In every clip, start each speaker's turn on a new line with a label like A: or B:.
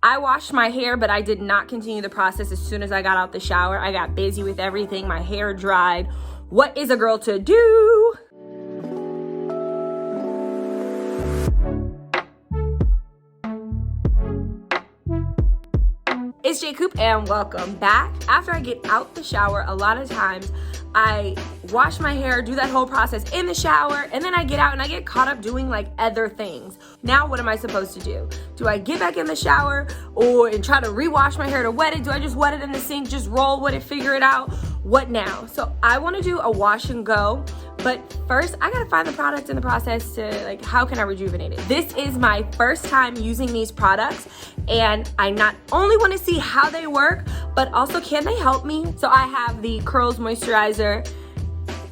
A: I washed my hair, but I did not continue the process as soon as I got out the shower. I got busy with everything. My hair dried. What is a girl to do? It's ItsJayCoop and welcome back. After I get out the shower, a lot of times I wash my hair, do that whole process in the shower, and then I get out and I get caught up doing like other things. Now what am I supposed to do? Do I get back in the shower and try to rewash my hair to wet it? Do I just wet it in the sink, just roll with it, figure it out? What now? So I want to do a wash and go, but first I gotta find the product in the process to like, how can I rejuvenate it? This is my first time using these products, and I not only want to see how they work, but also can they help me? So I have the Curls Moisturizer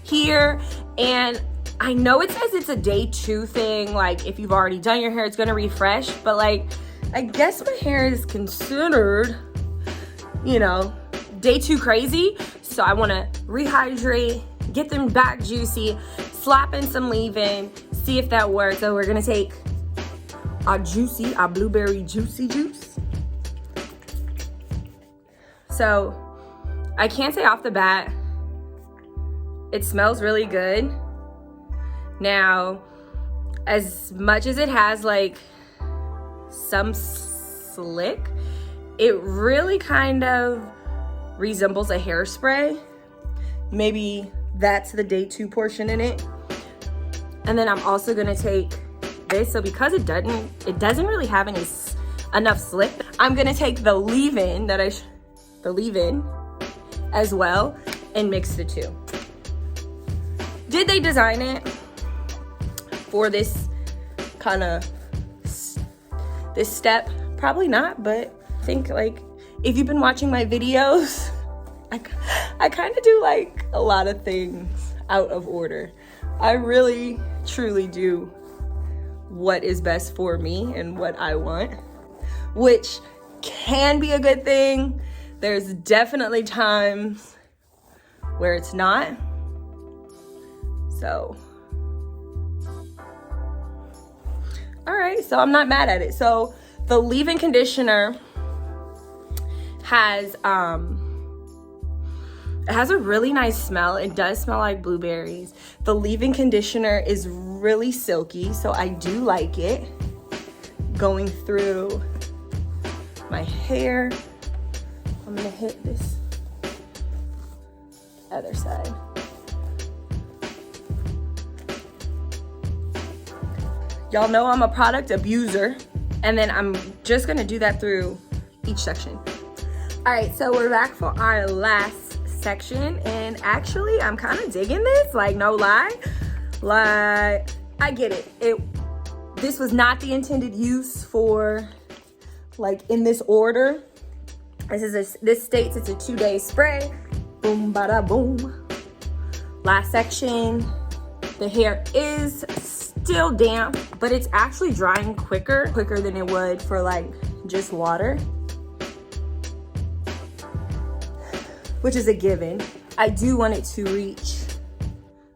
A: here, and I know it says it's a day 2 thing, like if you've already done your hair it's gonna refresh, but like I guess my hair is considered, you know, day 2 crazy. So I want to rehydrate, get them back juicy, slap in some leave-in, see if that works. So we're gonna take our blueberry juicy juice. So I can't say off the bat, it smells really good. Now, as much as it has like some slick, it really kind of resembles a hairspray. Maybe that's the day 2 portion in it. And then I'm also gonna take this. So because it doesn't really have enough slip, I'm gonna take the leave-in as well and mix the two. Did they design it for this kind of this step? Probably not, but I think like if you've been watching my videos, I kind of do like a lot of things out of order. I really truly do what is best for me and what I want, which can be a good thing. There's definitely times where it's not. So, all right, so I'm not mad at it. So the leave-in conditioner has it has a really nice smell. It does smell like blueberries. The leave-in conditioner is really silky, so I do like it. Going through my hair, I'm gonna hit this other side. Y'all know I'm a product abuser, and then I'm just gonna do that through each section. All right, so we're back for our last section, and actually I'm kind of digging this, like no lie. Like I get it. This was not the intended use for like in this order. This states it's a 2-day spray. Boom, bada boom. Last section, the hair is still damp, but it's actually drying quicker than it would for like just water, which is a given. I do want it to reach,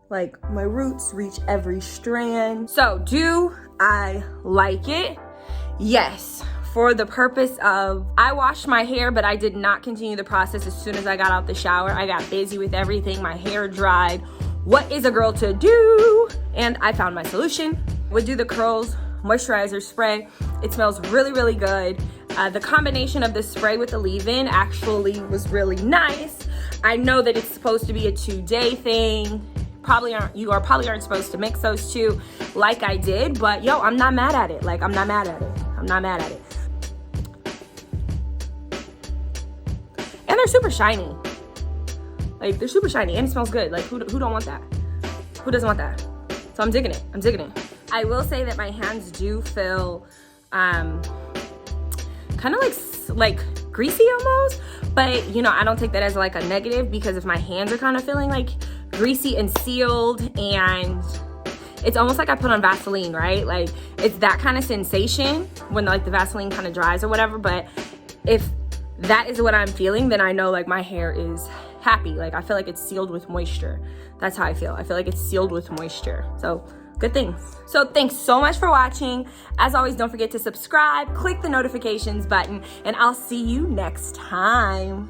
A: like my roots reach every strand. So do I like it? Yes, for the purpose of, I washed my hair, but I did not continue the process as soon as I got out the shower. I got busy with everything, my hair dried. What is a girl to do? And I found my solution. Would do the Curls Moisturizer spray. It smells really, really good. The combination of the spray with the leave-in actually was really nice. I know that it's supposed to be a 2-day thing. You probably aren't supposed to mix those two like I did, but yo, I'm not mad at it. Like, I'm not mad at it. I'm not mad at it. And they're super shiny. Like, they're super shiny and it smells good. Like, who don't want that? Who doesn't want that? So I'm digging it. I'm digging it. I will say that my hands do feel kind of like greasy almost, but you know, I don't take that as like a negative, because if my hands are kind of feeling like greasy and sealed, and it's almost like I put on Vaseline, right? Like it's that kind of sensation when like the Vaseline kind of dries or whatever. But if that is what I'm feeling, then I know like my hair is happy. Like I feel like it's sealed with moisture. That's how I feel. I feel like it's sealed with moisture. So good things. So thanks so much for watching. As always, don't forget to subscribe, click the notifications button, and I'll see you next time.